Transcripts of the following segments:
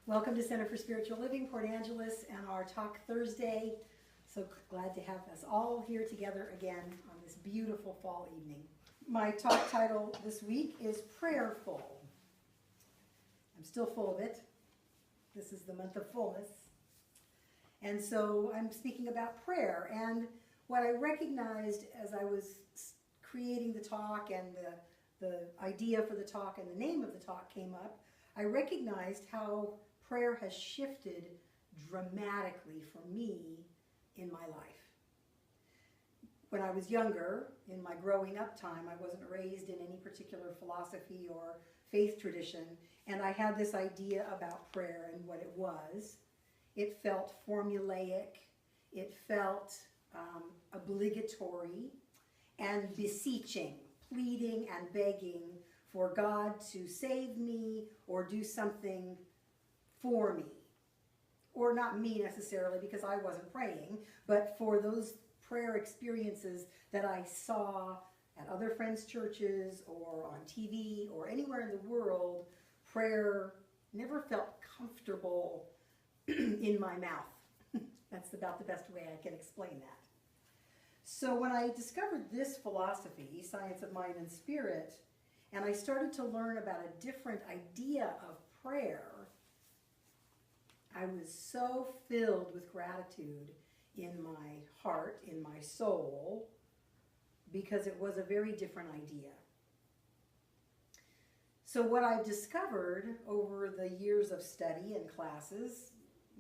Welcome to Center for Spiritual Living, Port Angeles, and our Talk Thursday. So glad to have us all here together again on this beautiful fall evening. My talk title this week is Prayerful. I'm still full of it. This is the month of fullness. And so I'm speaking about prayer. And what I recognized as I was creating the talk and the idea for the talk and the name of the talk came up, I recognized how prayer has shifted dramatically for me in my life. When I was younger, in my growing up time, I wasn't raised in any particular philosophy or faith tradition, and I had this idea about prayer and what it was. It felt formulaic, it felt obligatory, and beseeching, pleading and begging for God to save me or do something for me. Or not me necessarily, because I wasn't praying, but for those prayer experiences that I saw at other friends' churches or on TV or anywhere in the world, prayer never felt comfortable in my mouth. That's about the best way I can explain that. So when I discovered this philosophy, Science of Mind and Spirit, and I started to learn about a different idea of prayer, I was so filled with gratitude in my heart, in my soul, because it was a very different idea. So what I've discovered over the years of study and classes,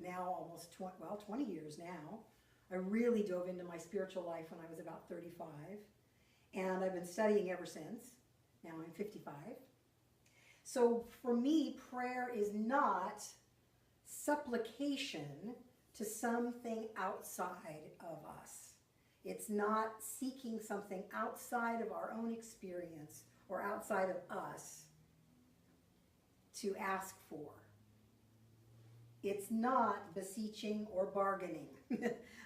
now almost 20 years now, I really dove into my spiritual life when I was about 35, and I've been studying ever since. Now I'm 55. So for me, prayer is not supplication to something outside of us. It's not seeking something outside of our own experience or outside of us to ask for. It's not beseeching or bargaining.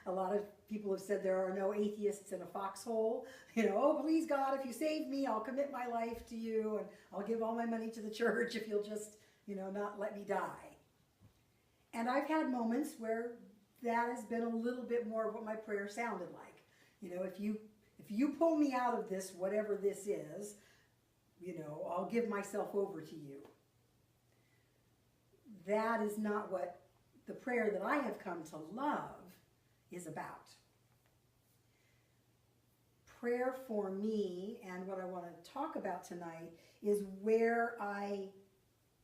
A lot of people have said there are no atheists in a foxhole. You know, oh, please God, if you save me, I'll commit my life to you and I'll give all my money to the church if you'll just, not let me die. And I've had moments where that has been a little bit more of what my prayer sounded like. If you pull me out of this, whatever this is, I'll give myself over to you. That is not what the prayer that I have come to love is about. Prayer for me, and what I want to talk about tonight, is where I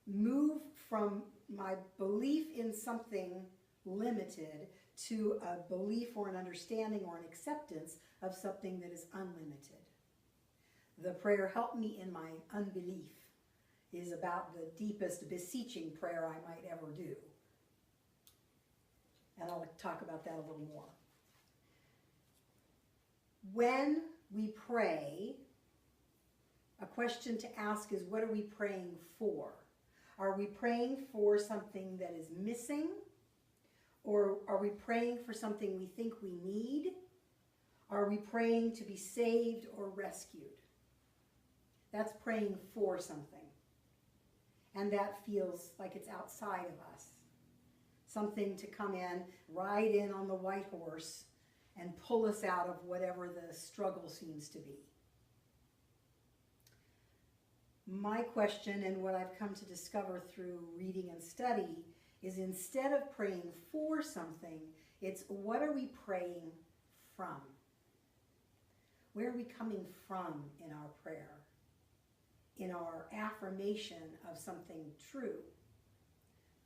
move from my belief in something limited to a belief or an understanding or an acceptance of something that is unlimited. The prayer "help me in my unbelief" is about the deepest beseeching prayer I might ever do. And I'll talk about that a little more. When we pray, a question to ask is, what are we praying for? Are we praying for something that is missing? Or are we praying for something we think we need? Are we praying to be saved or rescued? That's praying for something. And that feels like it's outside of us. Something to come in, ride in on the white horse, and pull us out of whatever the struggle seems to be. My question, and what I've come to discover through reading and study, is instead of praying for something, it's what are we praying from? Where are we coming from in our prayer? In our affirmation of something true?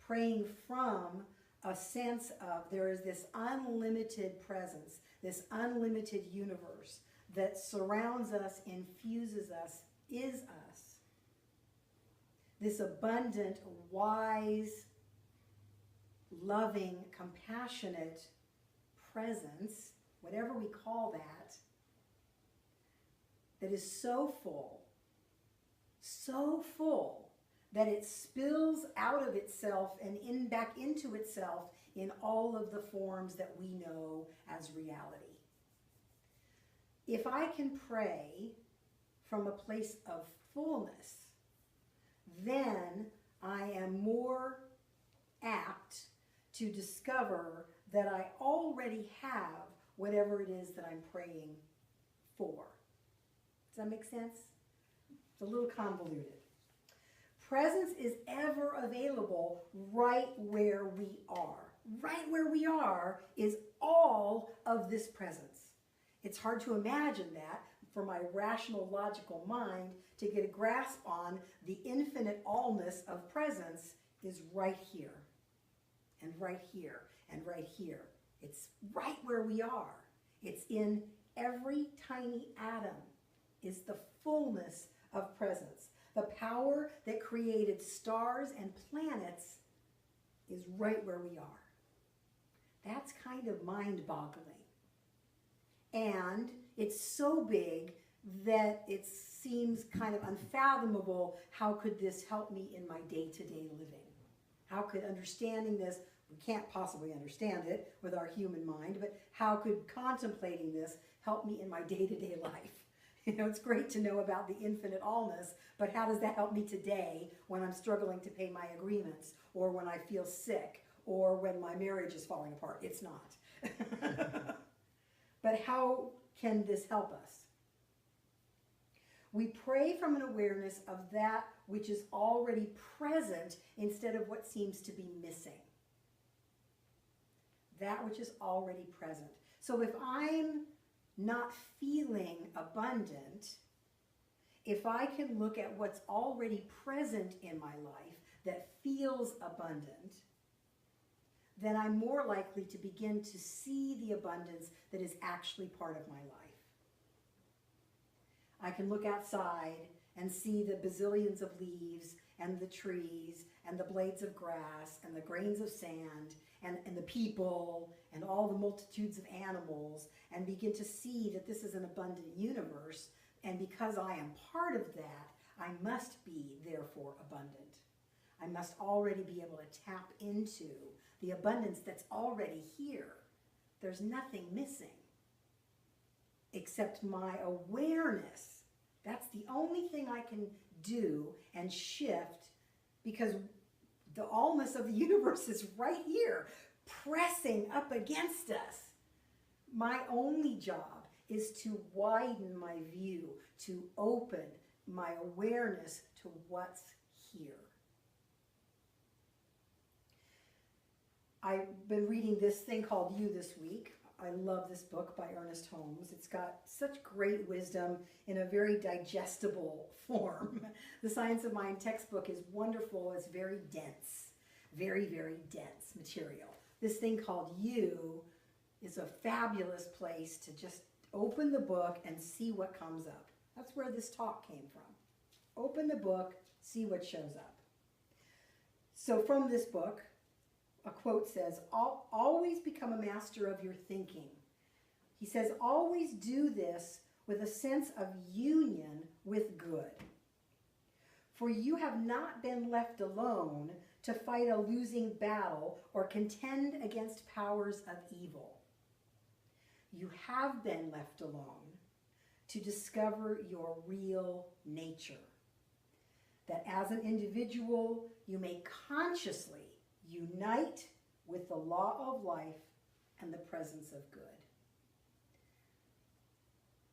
Praying from a sense of there is this unlimited presence, this unlimited universe that surrounds us, infuses us, is us. This abundant, wise, loving, compassionate presence, whatever we call that, that is so full that it spills out of itself and back into itself in all of the forms that we know as reality. If I can pray from a place of fullness, then I am more to discover that I already have whatever it is that I'm praying for. Does that make sense? It's a little convoluted. Presence is ever available right where we are. Right where we are is all of this presence. It's hard to imagine that for my rational, logical mind to get a grasp on the infinite allness of presence is right here, and right here, and right here. It's right where we are. It's in every tiny atom is the fullness of presence. The power that created stars and planets is right where we are. That's kind of mind-boggling. And it's so big that it seems kind of unfathomable. How could this help me in my day-to-day living? How could understanding this, we can't possibly understand it with our human mind, but how could contemplating this help me in my day-to-day life? You know, it's great to know about the infinite allness, but how does that help me today when I'm struggling to pay my agreements, or when I feel sick, or when my marriage is falling apart? It's not. But how can this help us? We pray from an awareness of that which is already present instead of what seems to be missing. That which is already present. So if I'm not feeling abundant, if I can look at what's already present in my life that feels abundant, then I'm more likely to begin to see the abundance that is actually part of my life. I can look outside and see the bazillions of leaves and the trees and the blades of grass and the grains of sand and the people and all the multitudes of animals, and begin to see that this is an abundant universe, and because I am part of that, I must be therefore abundant. I must already be able to tap into the abundance that's already here. There's nothing missing except my awareness. That's the only thing I can do and shift, because the allness of the universe is right here, pressing up against us. My only job is to widen my view, to open my awareness to what's here. I've been reading this thing called You this week. I love this book by Ernest Holmes. It's got such great wisdom in a very digestible form. The Science of Mind textbook is wonderful. It's very dense, very, very dense material. This thing called You is a fabulous place to just open the book and see what comes up. That's where this talk came from. Open the book, see what shows up. So from this book, a quote says, always become a master of your thinking. He says, always do this with a sense of union with good. For you have not been left alone to fight a losing battle or contend against powers of evil. You have been left alone to discover your real nature. That as an individual, you may consciously unite with the law of life and the presence of good.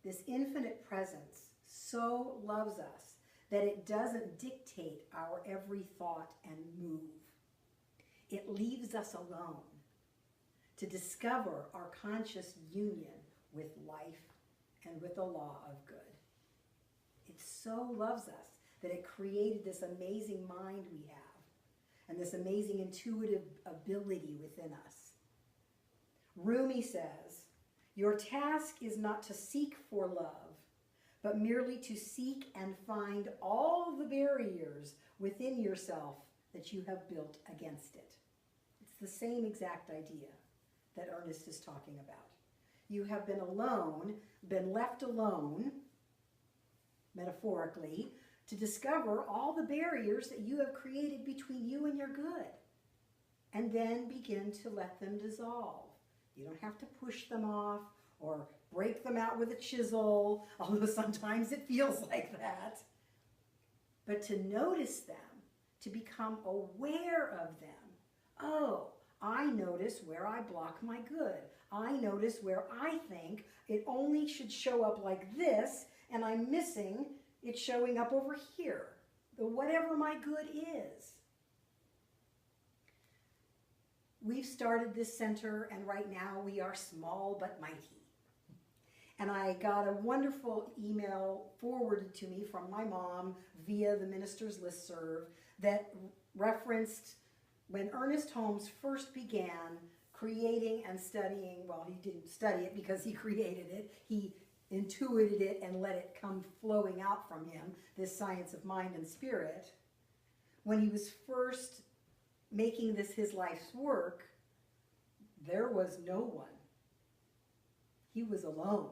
This infinite presence so loves us that it doesn't dictate our every thought and move. It leaves us alone to discover our conscious union with life and with the law of good. It so loves us that it created this amazing mind we have and this amazing intuitive ability within us. Rumi says, your task is not to seek for love, but merely to seek and find all the barriers within yourself that you have built against it. It's the same exact idea that Ernest is talking about. You have been alone, been left alone, metaphorically, to discover all the barriers that you have created between you and your good, and then begin to let them dissolve. You don't have to push them off or break them out with a chisel, although sometimes it feels like that. But to notice them, to become aware of them. Oh, I notice where I block my good. I notice where I think it only should show up like this, and I'm missing it showing up over here, whatever my good is. We've started this center, and right now we are small but mighty. And I got a wonderful email forwarded to me from my mom via the minister's listserv that referenced when Ernest Holmes first began creating and studying, well, he didn't study it because he created it, he intuited it and let it come flowing out from him, this science of mind and spirit. When he was first making this his life's work, there was no one. He was alone.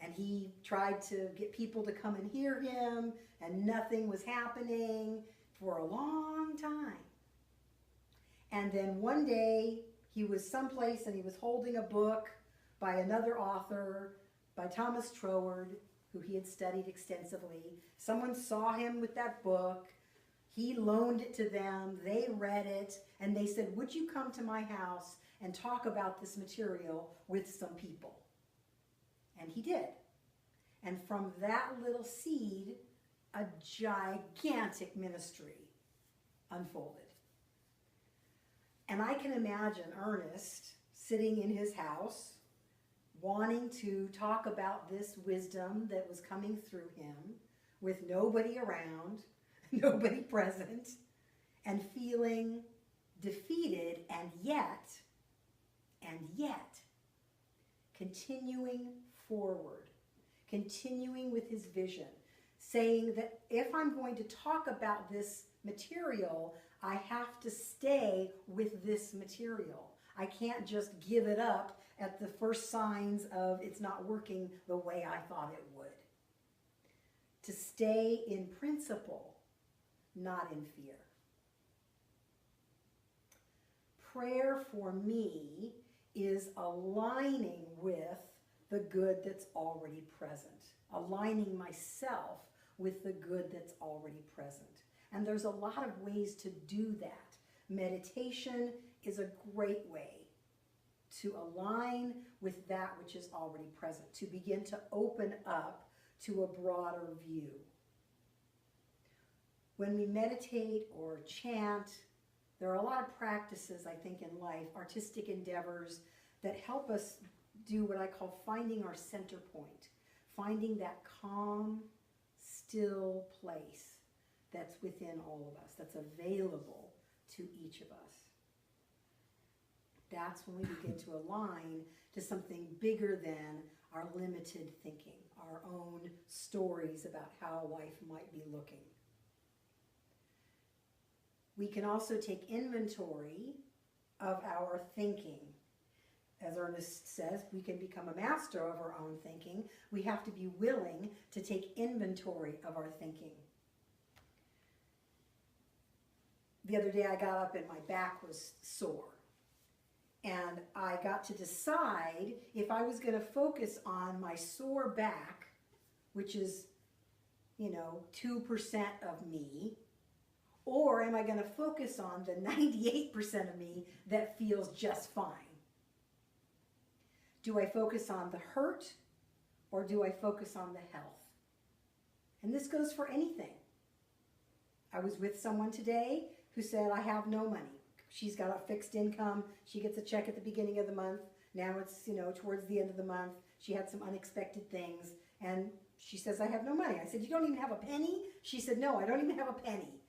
And he tried to get people to come and hear him, and nothing was happening for a long time. And then one day, he was someplace and he was holding a book by another author, by Thomas Troward, who he had studied extensively. Someone saw him with that book. He loaned it to them. They read it, and they said, would you come to my house and talk about this material with some people? And he did. And from that little seed, a gigantic ministry unfolded. And I can imagine Ernest sitting in his house, wanting to talk about this wisdom that was coming through him with nobody around, nobody present, and feeling defeated, and yet, continuing forward, continuing with his vision, saying that if I'm going to talk about this material, I have to stay with this material. I can't just give it up at the first signs of it's not working the way I thought it would. To stay in principle, not in fear. Prayer for me is aligning with the good that's already present, aligning myself with the good that's already present. And there's a lot of ways to do that. Meditation is a great way to align with that which is already present, to begin to open up to a broader view. When we meditate or chant, there are a lot of practices, I think, in life, artistic endeavors, that help us do what I call finding our center point, finding that calm, still place that's within all of us, that's available to each of us. That's when we begin to align to something bigger than our limited thinking, our own stories about how life might be looking. We can also take inventory of our thinking. As Ernest says, we can become a master of our own thinking. We have to be willing to take inventory of our thinking. The other day I got up and my back was sore. And I got to decide if I was going to focus on my sore back, which is, 2% of me, or am I going to focus on the 98% of me that feels just fine? Do I focus on the hurt, or do I focus on the health? And this goes for anything. I was with someone today who said, I have no money. She's got a fixed income. She gets a check at the beginning of the month. Now it's, towards the end of the month. She had some unexpected things. And she says, I have no money. I said, you don't even have a penny? She said, no, I don't even have a penny.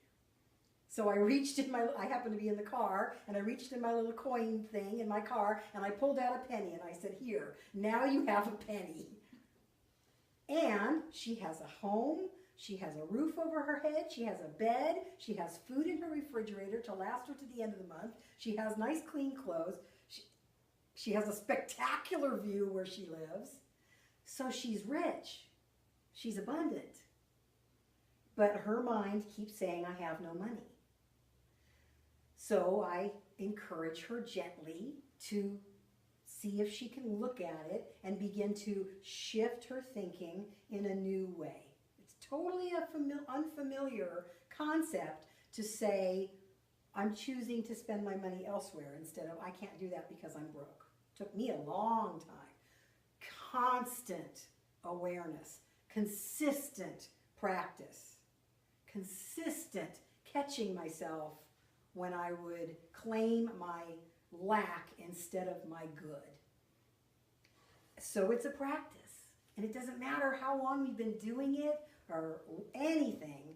So I reached in I happened to be in the car, and I reached in my little coin thing in my car, and I pulled out a penny, and I said, here, now you have a penny. And she has a home. She has a roof over her head, she has a bed, she has food in her refrigerator to last her to the end of the month, she has nice clean clothes, she has a spectacular view where she lives, so she's rich, she's abundant. But her mind keeps saying, I have no money. So I encourage her gently to see if she can look at it and begin to shift her thinking in a new way. Totally unfamiliar concept to say, I'm choosing to spend my money elsewhere instead of I can't do that because I'm broke. Took me a long time. Constant awareness, consistent practice, consistent catching myself when I would claim my lack instead of my good. So it's a practice. And it doesn't matter how long we've been doing it or anything,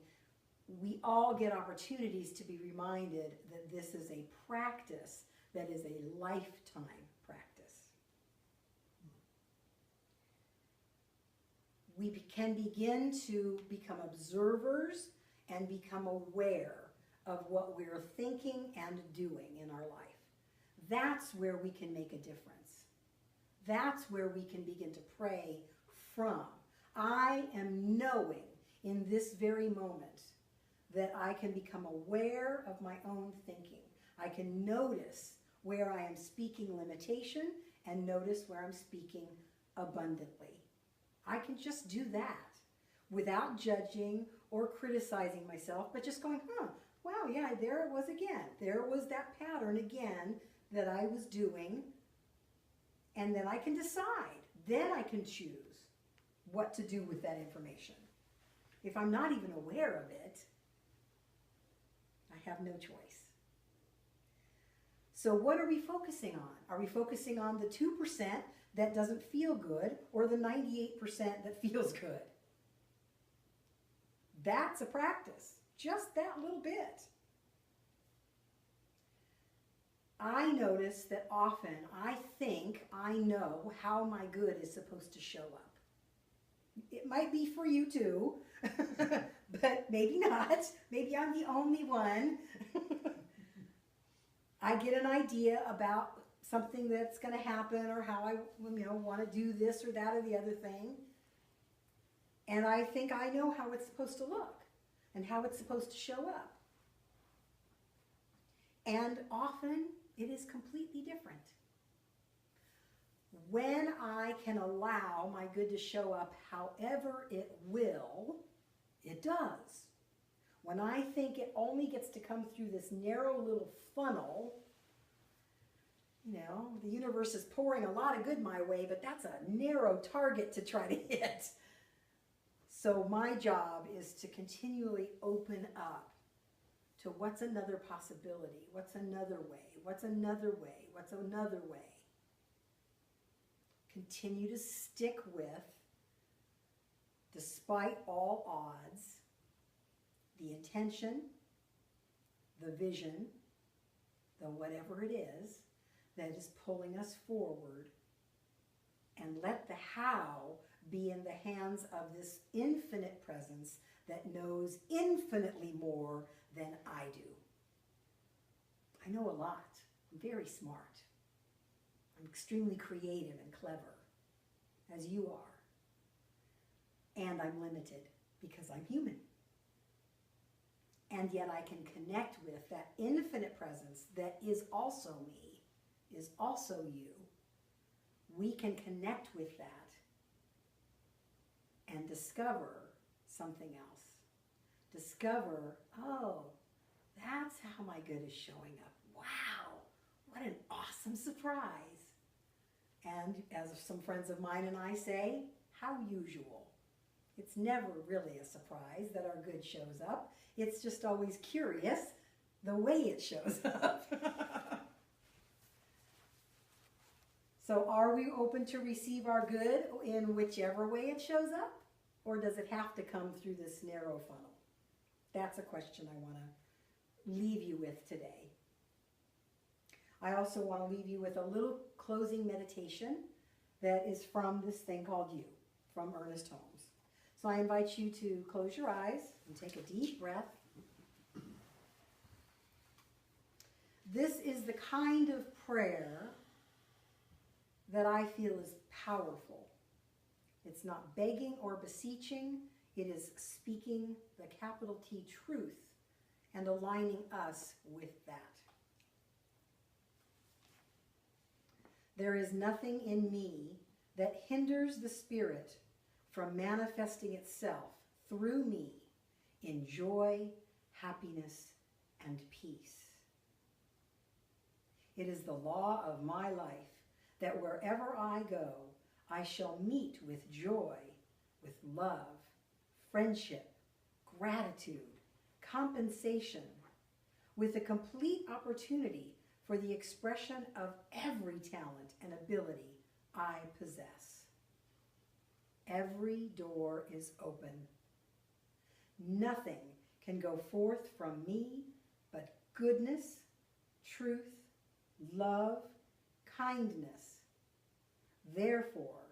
we all get opportunities to be reminded that this is a practice that is a lifetime practice. We can begin to become observers and become aware of what we're thinking and doing in our life. That's where we can make a difference. That's where we can begin to pray from. I am knowing in this very moment that I can become aware of my own thinking. I can notice where I am speaking limitation and notice where I'm speaking abundantly. I can just do that without judging or criticizing myself, but just going, wow, yeah, there it was again. There was that pattern again that I was doing. And then I can decide. Then I can choose what to do with that information. If I'm not even aware of it, I have no choice. So what are we focusing on? Are we focusing on the 2% that doesn't feel good or the 98% that feels good? That's a practice. Just that little bit. I notice that often I think I know how my good is supposed to show up. It might be for you too, but maybe not. Maybe I'm the only one. I get an idea about something that's going to happen or how I want to do this or that or the other thing. And I think I know how it's supposed to look and how it's supposed to show up. And often it is completely different. When I can allow my good to show up however it will, it does. When I think it only gets to come through this narrow little funnel, the universe is pouring a lot of good my way, but that's a narrow target to try to hit. So my job is to continually open up to what's another possibility, what's another way, what's another way, what's another way. Continue to stick with, despite all odds, the intention, the vision, the whatever it is that is pulling us forward, and let the how be in the hands of this infinite presence that knows infinitely more than I do. I know a lot. I'm very smart. I'm extremely creative and clever, as you are. And I'm limited because I'm human. And yet I can connect with that infinite presence that is also me, is also you. We can connect with that and discover something else. Discover, oh, that's how my good is showing up. Wow, what an awesome surprise. And as some friends of mine and I say, how usual. It's never really a surprise that our good shows up. It's just always curious the way it shows up. So are we open to receive our good in whichever way it shows up? Or does it have to come through this narrow funnel? That's a question I want to leave you with today. I also want to leave you with a little closing meditation that is from this thing called You, from Ernest Holmes. So I invite you to close your eyes and take a deep breath. This is the kind of prayer that I feel is powerful. It's not begging or beseeching. It is speaking the capital T truth and aligning us with that. There is nothing in me that hinders the Spirit from manifesting itself through me in joy, happiness, and peace. It is the law of my life that wherever I go, I shall meet with joy, with love, friendship, gratitude, compensation, with a complete opportunity for the expression of every talent and ability I possess. Every door is open. Nothing can go forth from me but goodness, truth, love, kindness. Therefore,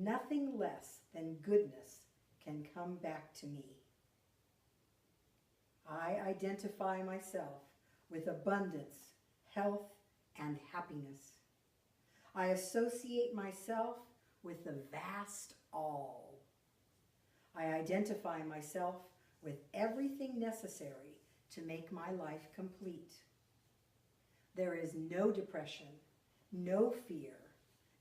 nothing less than goodness can come back to me. I identify myself with abundance, health, and happiness. I associate myself with the vast all. I identify myself with everything necessary to make my life complete. There is no depression, no fear,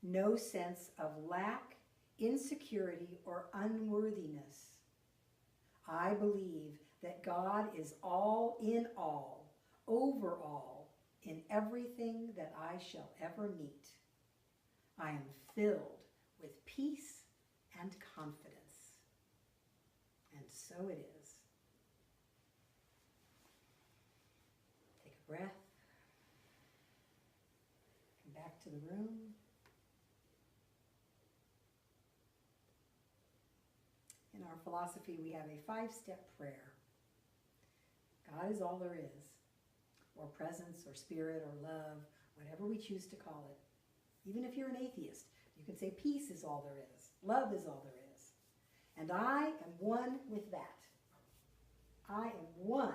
no sense of lack, insecurity, or unworthiness. I believe that God is all in all, over all, in everything that I shall ever meet. I am filled with peace and confidence. And so it is. Take a breath. Come back to the room. In our philosophy, we have a 5-step prayer. God is all there is, or presence, or spirit, or love, whatever we choose to call it. Even if you're an atheist, you can say peace is all there is, love is all there is. And I am one with that. I am one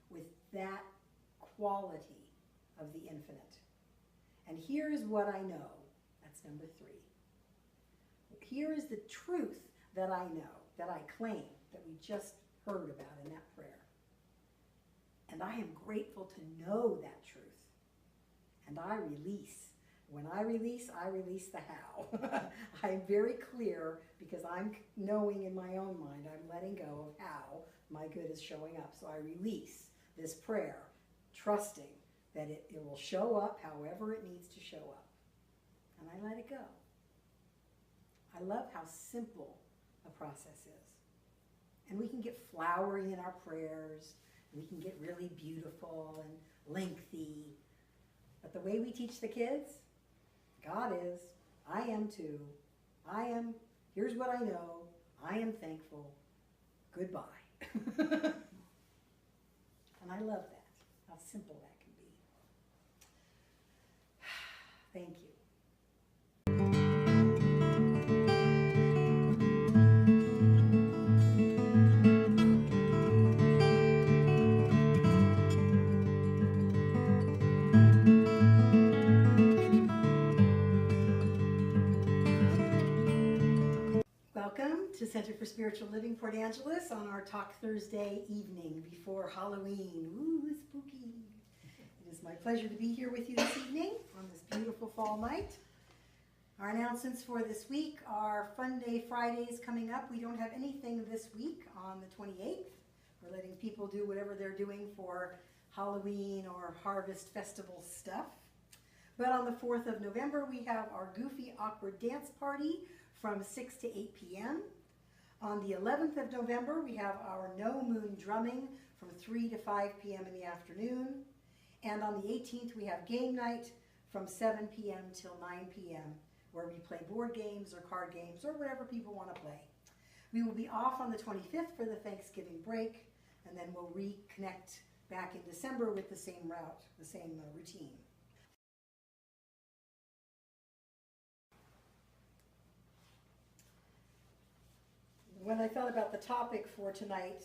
with that quality of the infinite. And here is what I know. That's number 3. Here is the truth that I know, that I claim, that we just heard about in that prayer. And I am grateful to know that truth. And I release. When I release the how. I'm very clear because I'm knowing in my own mind, I'm letting go of how my good is showing up. So I release this prayer, trusting that it will show up however it needs to show up. And I let it go. I love how simple a process is. And we can get flowery in our prayers. We can get really beautiful and lengthy. But the way we teach the kids, God is, I am too, I am, here's what I know, I am thankful, goodbye. And I love that, how simple that can be. Thank you. Welcome to Center for Spiritual Living, Port Angeles, on our Talk Thursday evening before Halloween. Ooh, spooky. It is my pleasure to be here with you this evening on this beautiful fall night. Our announcements for this week are Fun Day Fridays coming up. We don't have anything this week on the 28th. We're letting people do whatever they're doing for Halloween or Harvest Festival stuff. But on the 4th of November, we have our Goofy Awkward Dance Party from 6 to 8 p.m. On the 11th of November, we have our No Moon Drumming from 3 to 5 p.m. in the afternoon. And on the 18th, we have Game Night from 7 p.m. till 9 p.m., where we play board games or card games or whatever people want to play. We will be off on the 25th for the Thanksgiving break, and then we'll reconnect back in December with the same route, the same routine. When I thought about the topic for tonight,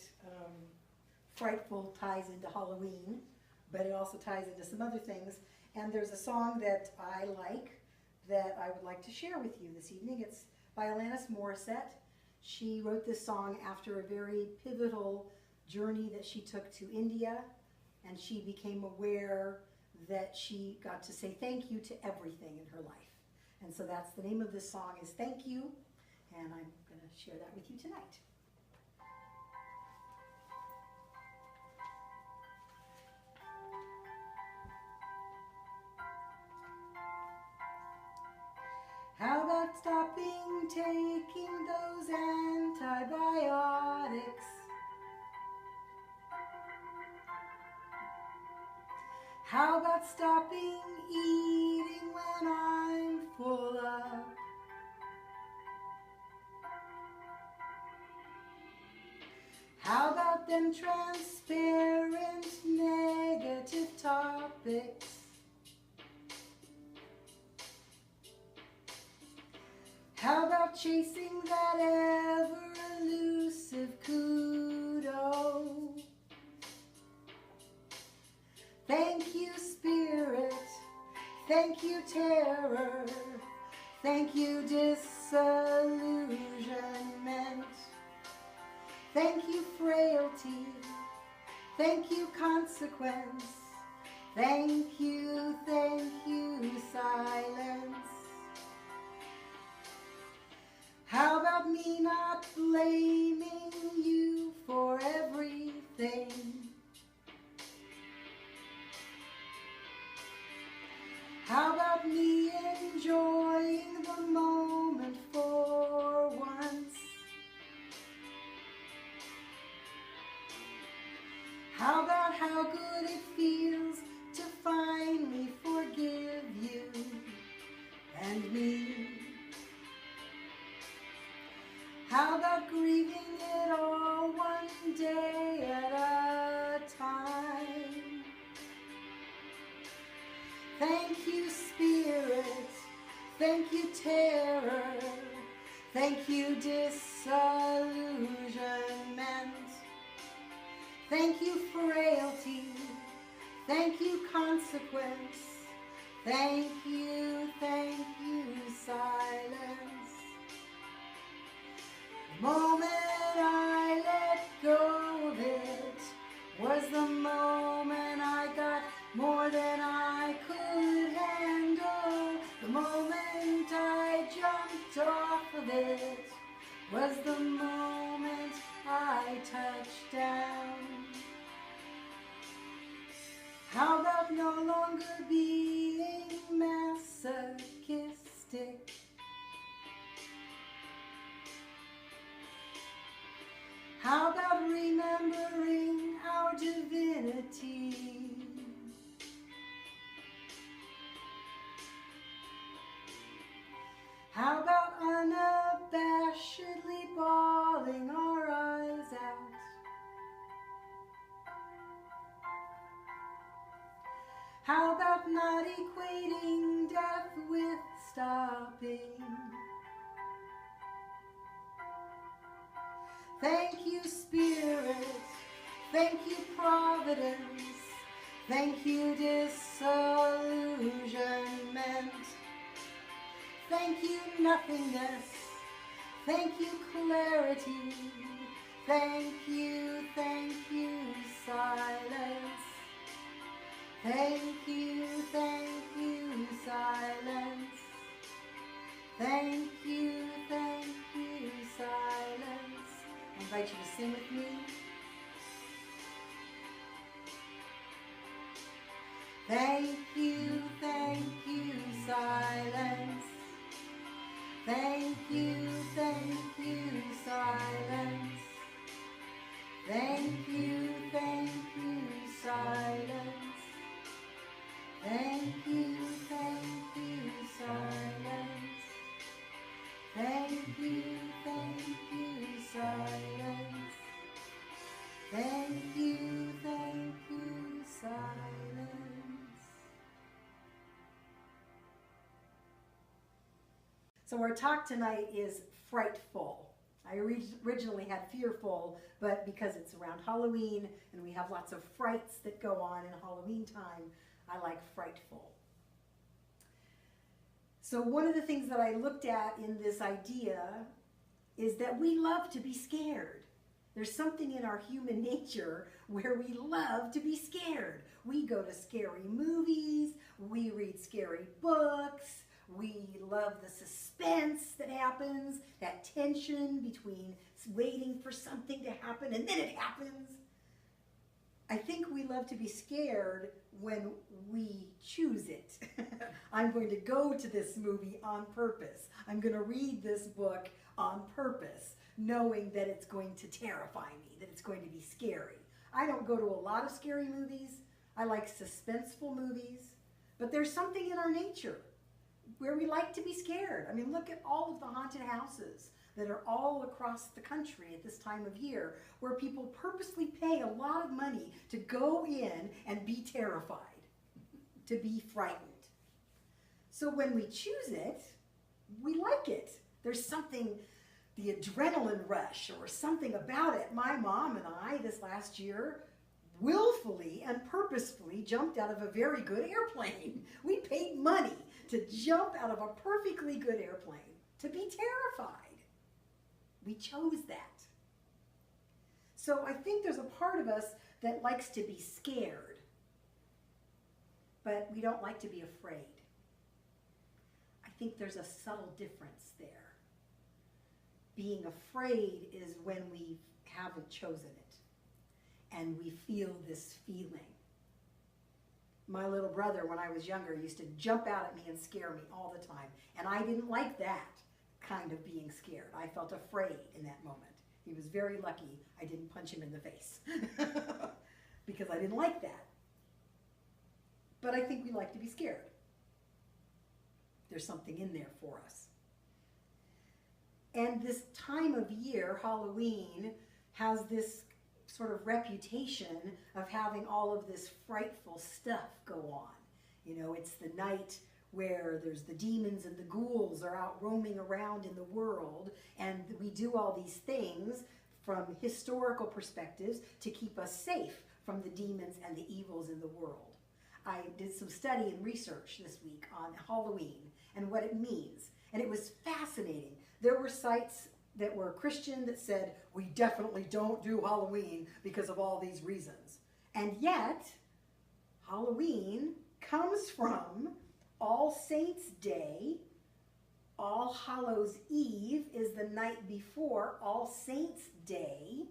Fright-Full ties into Halloween, but it also ties into some other things. And there's a song that I like that I would like to share with you this evening. It's by Alanis Morissette. She wrote this song after a very pivotal journey that she took to India, and she became aware that she got to say thank you to everything in her life. And so that's the name of this song, is Thank You, and I'm going to share that with you tonight. How about stopping eating when I'm full up? How about them transparent negative topics? How about chasing that ever-elusive kudo? Thank you, spirit. Thank you, terror. Thank you, disillusionment. Thank you, frailty. Thank you, consequence. Thank you, silence. How about me not blaming you for everything? How about me enjoying the moment for once? How about how good it feels to finally forgive you and me? How about grieving it all one day at a time? Thank you, spirit. Thank you, terror. Thank you, disillusionment. Thank you, frailty. Thank you, consequence. Thank you, silence. The moment I let go of it was the moment I got more than I could handle. The moment I jumped off of it was the moment I touched down. How about no longer being masochistic? How about remembering our divinity? How about unabashedly bawling our eyes out? How about not equating death with stopping? Thank you, spirit. Thank you, providence. Thank you, disillusionment. Thank you, nothingness. Thank you, clarity. Thank you, silence. Thank you, silence. Thank you, silence. I invite you to sing with me. Thank you, silence. Thank you, silence. Thank you, silence. Thank you, silence. Thank you, silence. Thank you, silence. So our talk tonight is Fright-Full. I originally had Fearful, but because it's around Halloween and we have lots of frights that go on in Halloween time, I like Fright-Full. So one of the things that I looked at in this idea is that we love to be scared. There's something in our human nature where we love to be scared. We go to scary movies, we read scary books, we love the suspense that happens, that tension between waiting for something to happen and then it happens. I think we love to be scared when we choose it. I'm going to go to this movie on purpose. I'm going to read this book on purpose, knowing that it's going to terrify me, that it's going to be scary. I don't go to a lot of scary movies. I like suspenseful movies, but there's something in our nature where we like to be scared. I mean, look at all of the haunted houses that are all across the country at this time of year, where people purposely pay a lot of money to go in and be terrified, to be frightened. So when we choose it, we like it. There's something, the adrenaline rush or something about it. My mom and I this last year willfully and purposefully jumped out of a very good airplane. We paid money to jump out of a perfectly good airplane, to be terrified. We chose that. So I think there's a part of us that likes to be scared, but we don't like to be afraid. I think there's a subtle difference there. Being afraid is when we haven't chosen it and we feel this feeling. My little brother, when I was younger, used to jump out at me and scare me all the time, and I didn't like that kind of being scared. I felt afraid in that moment. He was very lucky I didn't punch him in the face because I didn't like that. But I think we like to be scared. There's something in there for us. And this time of year, Halloween, has this sort of reputation of having all of this frightful stuff go on. You know, it's the night where there's the demons and the ghouls are out roaming around in the world, and we do all these things from historical perspectives to keep us safe from the demons and the evils in the world. I did some study and research this week on Halloween and what it means, and it was fascinating. There were sites that were Christian that said, we definitely don't do Halloween because of all these reasons. And yet, Halloween comes from All Saints' Day. All Hallows' Eve is the night before All Saints' Day,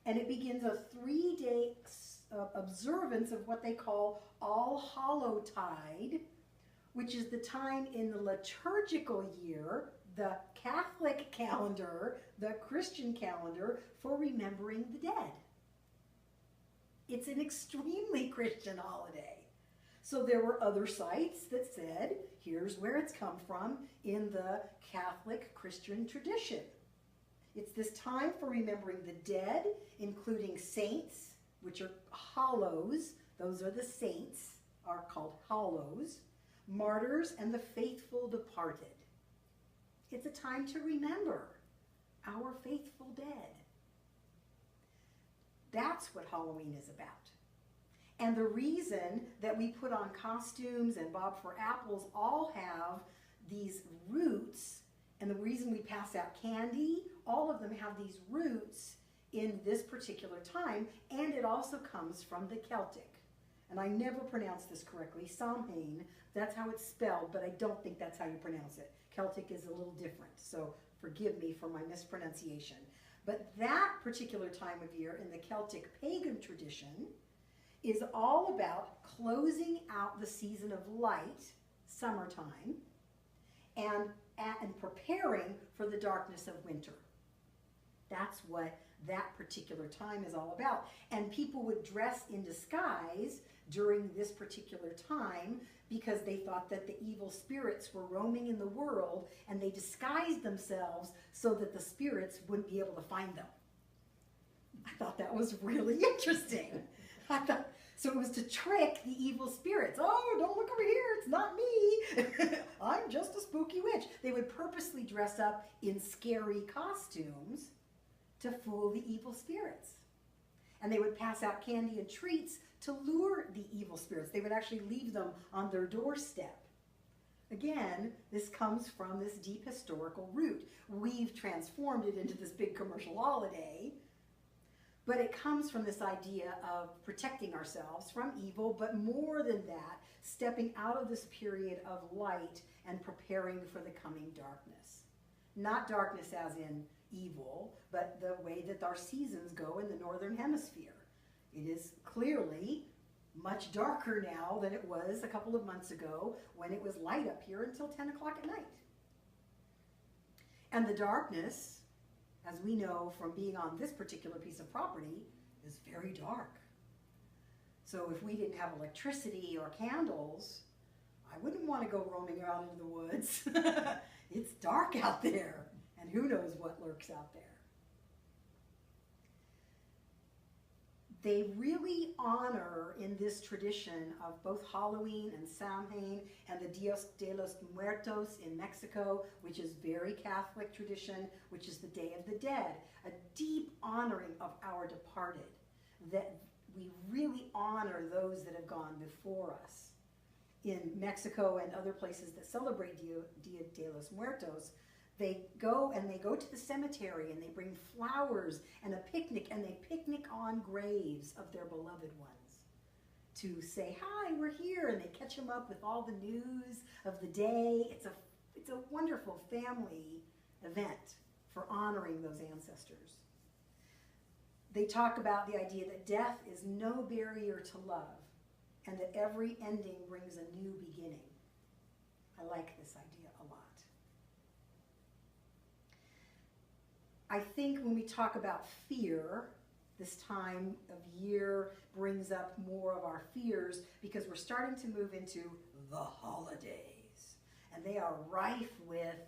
and it begins a 3-day observance of what they call All Hallowtide, which is the time in the liturgical year, the Catholic calendar, the Christian calendar, for remembering the dead. It's an extremely Christian holiday. So there were other sites that said, here's where it's come from in the Catholic Christian tradition. It's this time for remembering the dead, including saints, which are hallows. Those are the saints, are called hallows, martyrs, and the faithful departed. It's a time to remember our faithful dead. That's what Halloween is about. And the reason that we put on costumes and Bob for Apples all have these roots, and the reason we pass out candy, all of them have these roots in this particular time, and it also comes from the Celtic. And I never pronounce this correctly, Samhain, that's how it's spelled, but I don't think that's how you pronounce it. Celtic is a little different, so forgive me for my mispronunciation. But that particular time of year in the Celtic pagan tradition is all about closing out the season of light, summertime, and preparing for the darkness of winter. That's what that particular time is all about. And people would dress in disguise during this particular time because they thought that the evil spirits were roaming in the world, and they disguised themselves so that the spirits wouldn't be able to find them. I thought that was really interesting. So it was to trick the evil spirits. Oh, don't look over here, it's not me. I'm just a spooky witch. They would purposely dress up in scary costumes to fool the evil spirits. And they would pass out candy and treats to lure the evil spirits. They would actually leave them on their doorstep. Again, this comes from this deep historical root. We've transformed it into this big commercial holiday, but it comes from this idea of protecting ourselves from evil, but more than that, stepping out of this period of light and preparing for the coming darkness. Not darkness as in evil, but the way that our seasons go in the northern hemisphere. It is clearly much darker now than it was a couple of months ago when it was light up here until 10 o'clock at night. And the darkness, as we know from being on this particular piece of property, is very dark. So if we didn't have electricity or candles, I wouldn't want to go roaming around into the woods. It's dark out there, and who knows what lurks out there. They really honor in this tradition of both Halloween and Samhain and the Dios de los Muertos in Mexico, which is very Catholic tradition, which is the Day of the Dead, a deep honoring of our departed, that we really honor those that have gone before us. In Mexico and other places that celebrate Dia de los Muertos, they go to the cemetery and they bring flowers and a picnic, and they picnic on graves of their beloved ones to say, hi, we're here, and they catch them up with all the news of the day. It's a wonderful family event for honoring those ancestors. They talk about the idea that death is no barrier to love, and that every ending brings a new beginning. I like this idea a lot. I think when we talk about fear, this time of year brings up more of our fears because we're starting to move into the holidays. And they are rife with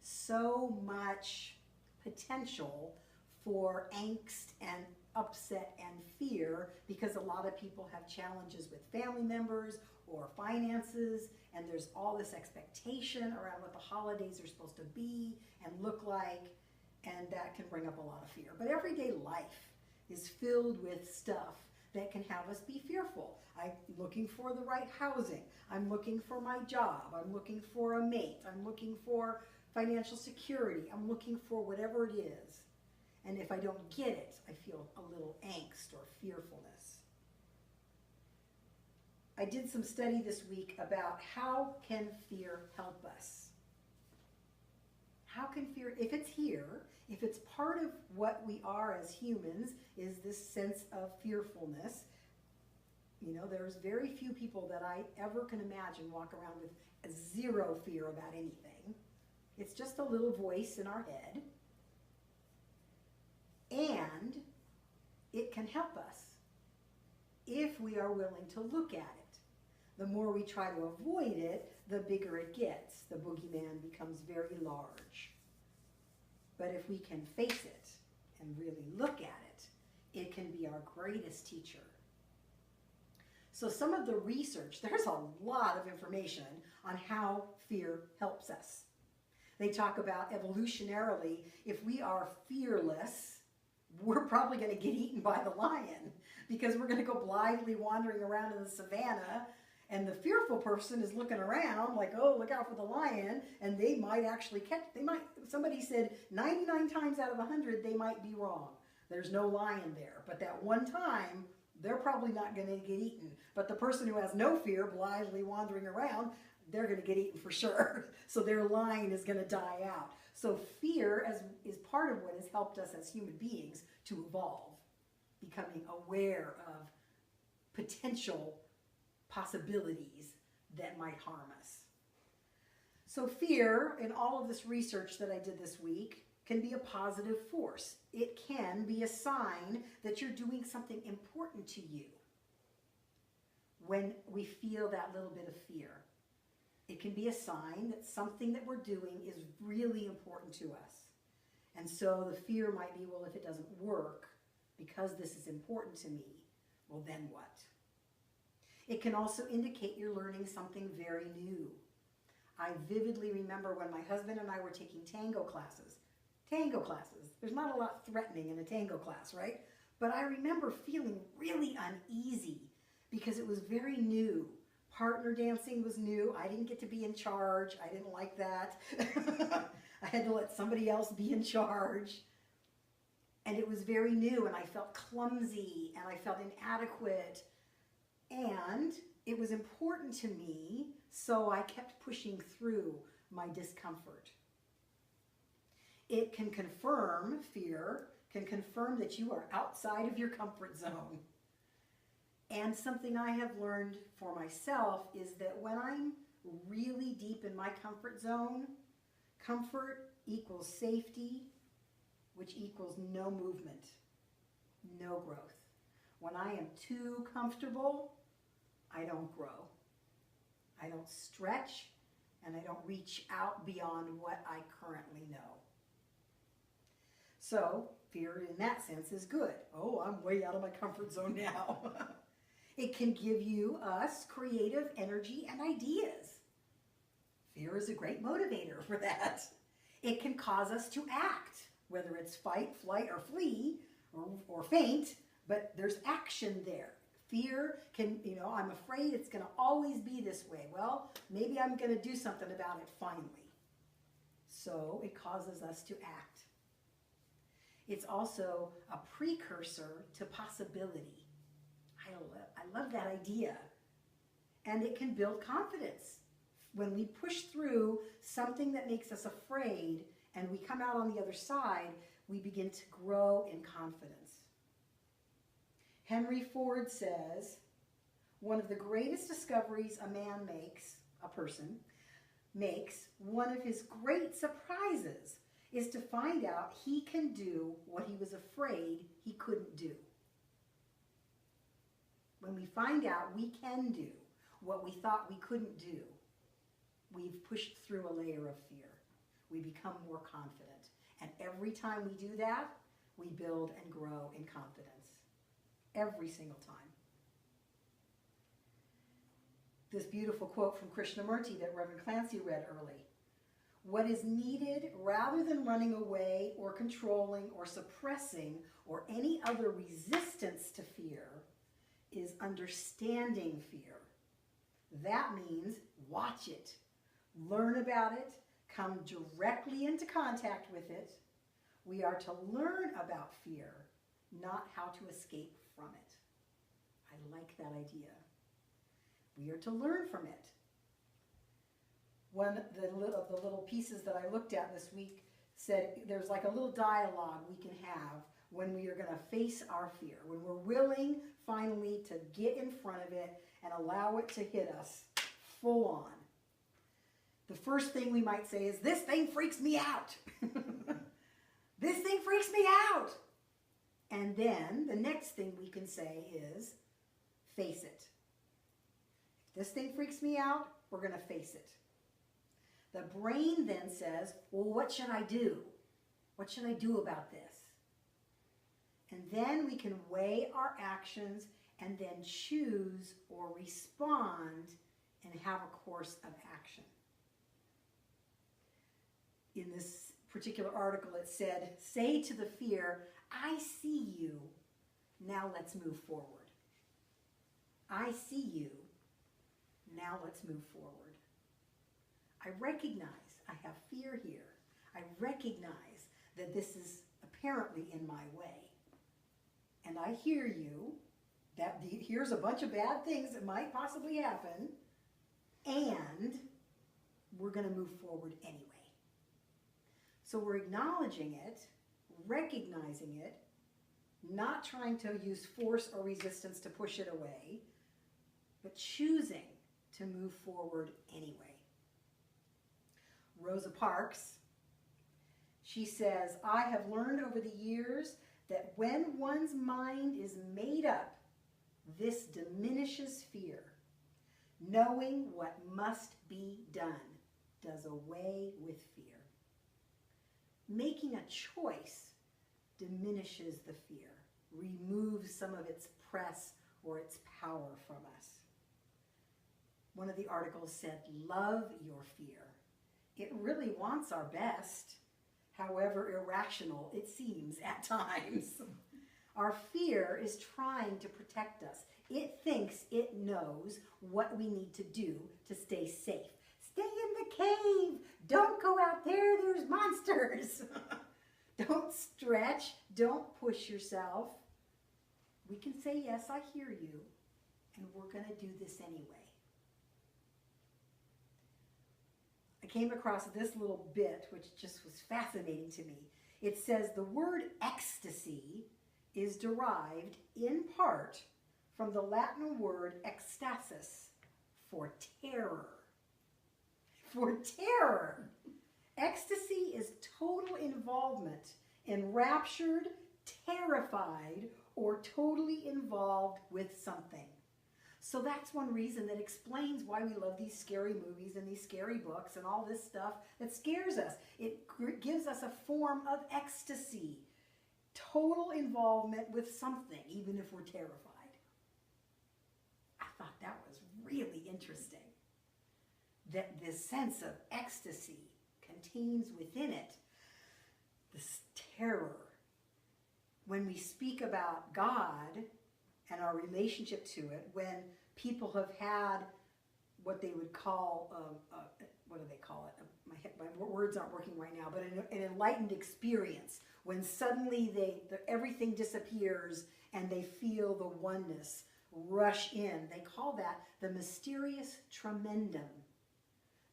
so much potential for angst and upset and fear because a lot of people have challenges with family members or finances, and there's all this expectation around what the holidays are supposed to be and look like, and that can bring up a lot of fear. But everyday life is filled with stuff that can have us be fearful. I'm looking for the right housing. I'm looking for my job. I'm looking for a mate. I'm looking for financial security. I'm looking for whatever it is. And if I don't get it, I feel a little angst or fearfulness. I did some study this week about how can fear help us. How can fear, if it's here, if it's part of what we are as humans, is this sense of fearfulness. You know, there's very few people that I ever can imagine walk around with zero fear about anything. It's just a little voice in our head. And it can help us if we are willing to look at it. The more we try to avoid it, the bigger it gets. The boogeyman becomes very large. But if we can face it and really look at it, it can be our greatest teacher. So some of the research, there's a lot of information on how fear helps us. They talk about evolutionarily, if we are fearless, we're probably going to get eaten by the lion because we're going to go blithely wandering around in the savannah, and the fearful person is looking around like, oh, look out for the lion, and they might actually catch, somebody said 99 times out of 100 they might be wrong. There's no lion there, but that one time they're probably not going to get eaten. But the person who has no fear, blithely wandering around, they're going to get eaten for sure. So their line is going to die out. So fear is part of what has helped us as human beings to evolve, becoming aware of potential possibilities that might harm us. So fear, in all of this research that I did this week, can be a positive force. It can be a sign that you're doing something important to you when we feel that little bit of fear. It can be a sign that something that we're doing is really important to us. And so the fear might be, well, if it doesn't work, because this is important to me, well, then what? It can also indicate you're learning something very new. I vividly remember when my husband and I were taking tango classes. Tango classes. There's not a lot threatening in a tango class, right? But I remember feeling really uneasy because it was very new. Partner dancing was new. I didn't get to be in charge. I didn't like that. I had to let somebody else be in charge. And it was very new, and I felt clumsy, and I felt inadequate. And it was important to me, so I kept pushing through my discomfort. It can confirm, fear can confirm that you are outside of your comfort zone. And something I have learned for myself is that when I'm really deep in my comfort zone, comfort equals safety, which equals no movement, no growth. When I am too comfortable, I don't grow. I don't stretch, and I don't reach out beyond what I currently know. So, fear in that sense is good. Oh, I'm way out of my comfort zone now. It can give us creative energy and ideas. Fear is a great motivator for that. It can cause us to act, whether it's fight, flight, or flee, or faint, but there's action there. Fear can, I'm afraid it's going to always be this way. Well, maybe I'm going to do something about it finally. So it causes us to act. It's also a precursor to possibility. I love that idea. And it can build confidence. When we push through something that makes us afraid and we come out on the other side, we begin to grow in confidence. Henry Ford says, one of the greatest discoveries a person makes, one of his great surprises is to find out he can do what he was afraid he couldn't do. When we find out we can do what we thought we couldn't do, we've pushed through a layer of fear. We become more confident. And every time we do that, we build and grow in confidence. Every single time. This beautiful quote from Krishnamurti that Reverend Clancy read early. What is needed, rather than running away or controlling or suppressing or any other resistance to fear, is understanding fear. That means watch it, learn about it, come directly into contact with it. We are to learn about fear, not how to escape from it. I like that idea. We are to learn from it. One of the little pieces that I looked at this week said there's like a little dialogue we can have when we are going to face our fear, when we're willing finally to get in front of it and allow it to hit us full on. The first thing we might say is, this thing freaks me out. This thing freaks me out. And then the next thing we can say is, face it. If this thing freaks me out, we're going to face it. The brain then says, well, what should I do? What should I do about this? And then we can weigh our actions and then choose or respond and have a course of action. In this particular article, it said, say to the fear, I see you, now let's move forward. I see you, now let's move forward. I recognize I have fear here. I recognize that this is apparently in my way. And I hear you, that here's a bunch of bad things that might possibly happen, and we're going to move forward anyway. So we're acknowledging it, recognizing it, not trying to use force or resistance to push it away, but choosing to move forward anyway. Rosa Parks, she says, I have learned over the years that when one's mind is made up, this diminishes fear. Knowing what must be done does away with fear. Making a choice diminishes the fear, removes some of its press or its power from us. One of the articles said, love your fear. It really wants our best, however irrational it seems at times. Our fear is trying to protect us. It thinks it knows what we need to do to stay safe. Stay in the cave. Don't go out there. There's monsters. Don't stretch. Don't push yourself. We can say, yes, I hear you, and we're going to do this anyway. I came across this little bit, which just was fascinating to me. It says the word ecstasy is derived in part from the Latin word ecstasis, for terror. For terror. Ecstasy is total involvement, enraptured, terrified, or totally involved with something. So that's one reason that explains why we love these scary movies and these scary books and all this stuff that scares us. It gives us a form of ecstasy, total involvement with something, even if we're terrified. I thought that was really interesting, that this sense of ecstasy contains within it this terror. When we speak about God and our relationship to it, when people have had what they would call, what do they call it? My words aren't working right now, but an enlightened experience, when suddenly everything disappears and they feel the oneness rush in. They call that the mysterious tremendum,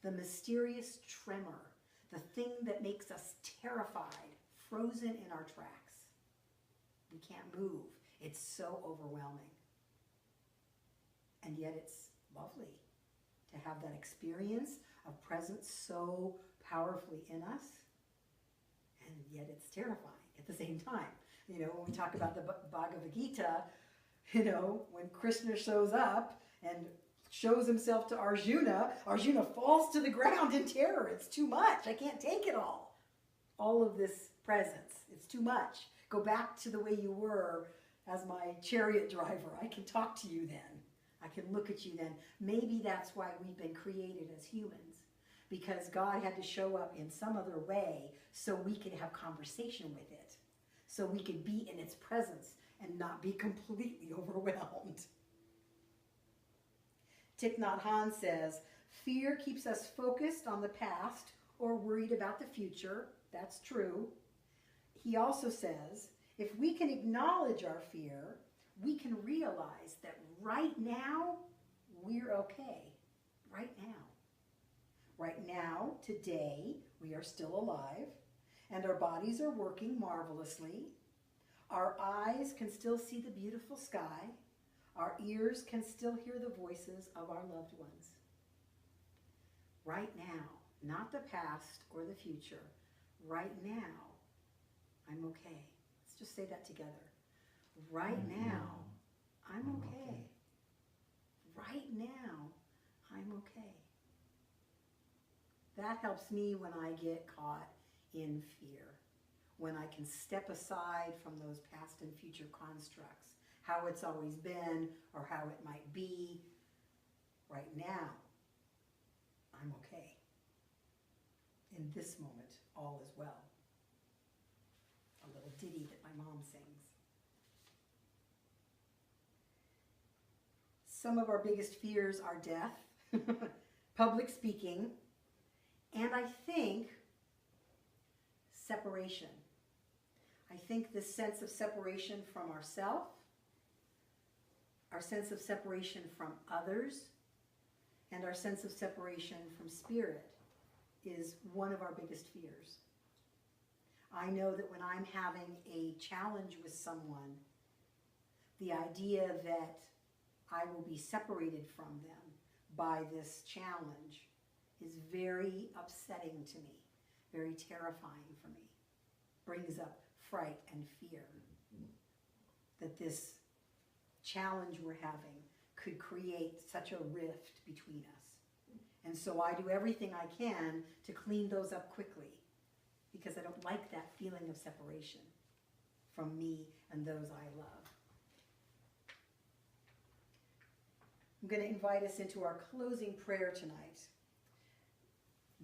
the mysterious tremor, the thing that makes us terrified, frozen in our tracks. We can't move. It's so overwhelming. And yet it's lovely to have that experience of presence so powerfully in us, and yet it's terrifying at the same time. You know, when we talk about the Bhagavad Gita, you know, when Krishna shows up and shows himself to Arjuna, Arjuna falls to the ground in terror. It's too much. I can't take it all. All of this presence. It's too much. Go back to the way you were as my chariot driver. I can talk to you then. I can look at you then. Maybe that's why we've been created as humans, because God had to show up in some other way so we could have conversation with it, so we could be in its presence and not be completely overwhelmed. Thich Nhat Hanh says, fear keeps us focused on the past or worried about the future. That's true. He also says, if we can acknowledge our fear, we can realize that right now, we're okay. Right now. Right now, today, we are still alive, and our bodies are working marvelously. Our eyes can still see the beautiful sky. Our ears can still hear the voices of our loved ones. Right now, not the past or the future. Right now, I'm okay. Let's just say that together. Right now, I'm okay. Right now, I'm okay. That helps me when I get caught in fear, when I can step aside from those past and future constructs, how it's always been or how it might be. Right now, I'm okay. In this moment, all is well. A little ditty that my mom sings. Some of our biggest fears are death, public speaking, and I think separation. I think this sense of separation from ourselves, our sense of separation from others, and our sense of separation from spirit is one of our biggest fears. I know that when I'm having a challenge with someone, the idea that I will be separated from them by this challenge is very upsetting to me, very terrifying for me. Brings up fright and fear that this challenge we're having could create such a rift between us. And so I do everything I can to clean those up quickly, because I don't like that feeling of separation from me and those I love. I'm going to invite us into our closing prayer tonight.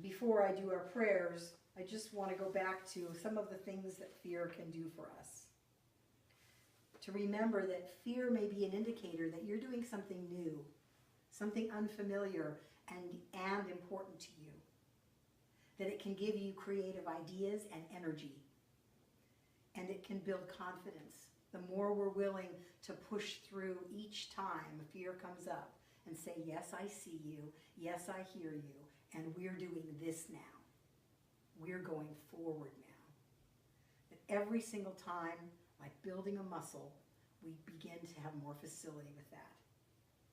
Before I do our prayers, I just want to go back to some of the things that fear can do for us. To remember that fear may be an indicator that you're doing something new, something unfamiliar and important to you. That it can give you creative ideas and energy. And it can build confidence. The more we're willing to push through each time fear comes up and say, yes, I see you, yes, I hear you, and we're doing this now. We're going forward now. That every single time, like building a muscle, we begin to have more facility with that.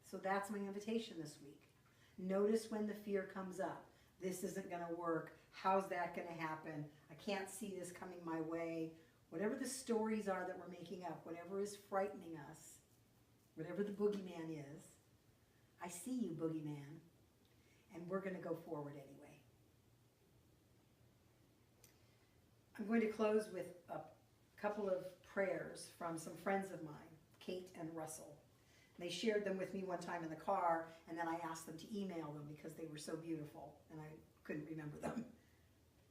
So that's my invitation this week. Notice when the fear comes up. This isn't going to work. How's that going to happen? I can't see this coming my way. whatever the stories are that we're making up, whatever is frightening us, whatever the boogeyman is, I see you, boogeyman, and we're going to go forward anyway. I'm going to close with a couple of prayers from some friends of mine, Kate and Russell. They shared them with me one time in the car, and then I asked them to email them because they were so beautiful, and I couldn't remember them.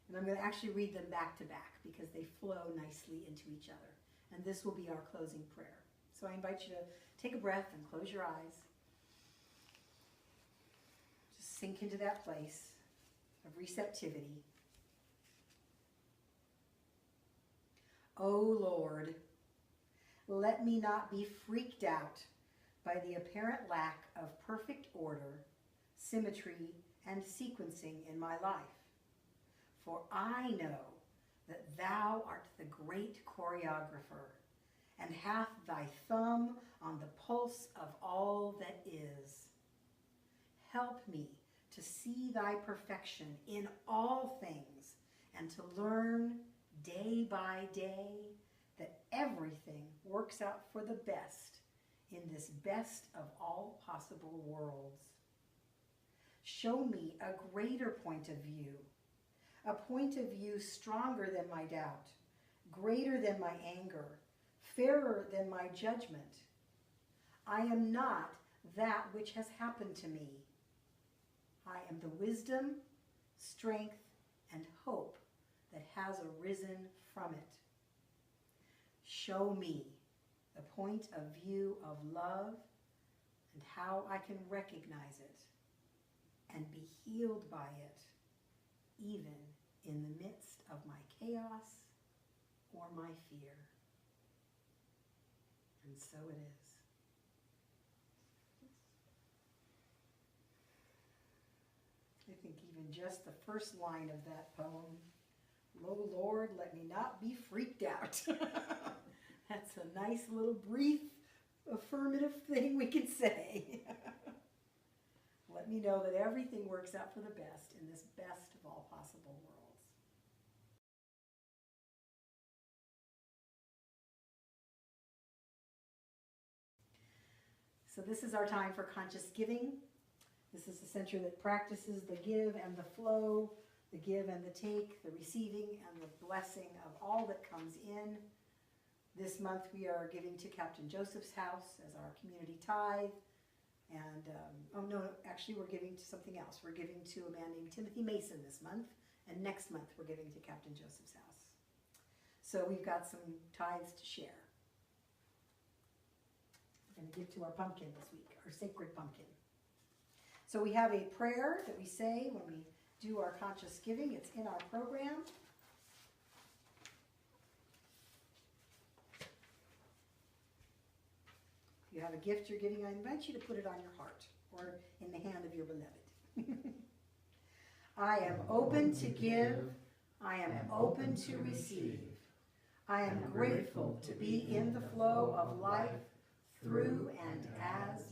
And I'm going to actually read them back to back because they flow nicely into each other. And this will be our closing prayer. So I invite you to take a breath and close your eyes. Just sink into that place of receptivity. Oh Lord, let me not be freaked out by the apparent lack of perfect order, symmetry, and sequencing in my life. For I know that thou art the great choreographer, and hath thy thumb on the pulse of all that is. Help me to see thy perfection in all things, and to learn day by day that everything works out for the best in this best of all possible worlds. Show me a greater point of view, a point of view stronger than my doubt, greater than my anger, fairer than my judgment. I am not that which has happened to me. I am the wisdom, strength, and hope that has arisen from it. Show me the point of view of love and how I can recognize it and be healed by it, even in the midst of my chaos or my fear. And so it is. I think even just the first line of that poem, "Oh Lord, let me not be freaked out." That's a nice little brief affirmative thing we can say. Let me know that everything works out for the best in this best of all possible worlds. So this is our time for conscious giving. This is a center that practices the give and the flow, the give and the take, the receiving and the blessing of all that comes in. This month we are giving to Captain Joseph's house as our community tithe. And, oh no, actually we're giving to something else. We're giving to a man named Timothy Mason this month. And next month we're giving to Captain Joseph's house. So we've got some tithes to share. We're going to give to our pumpkin this week, our sacred pumpkin. So we have a prayer that we say when we do our conscious giving. It's in our program. If you have a gift you're giving, I invite you to put it on your heart or in the hand of your beloved. I am open to give. I am open to receive. I am grateful to be in the flow of life through and as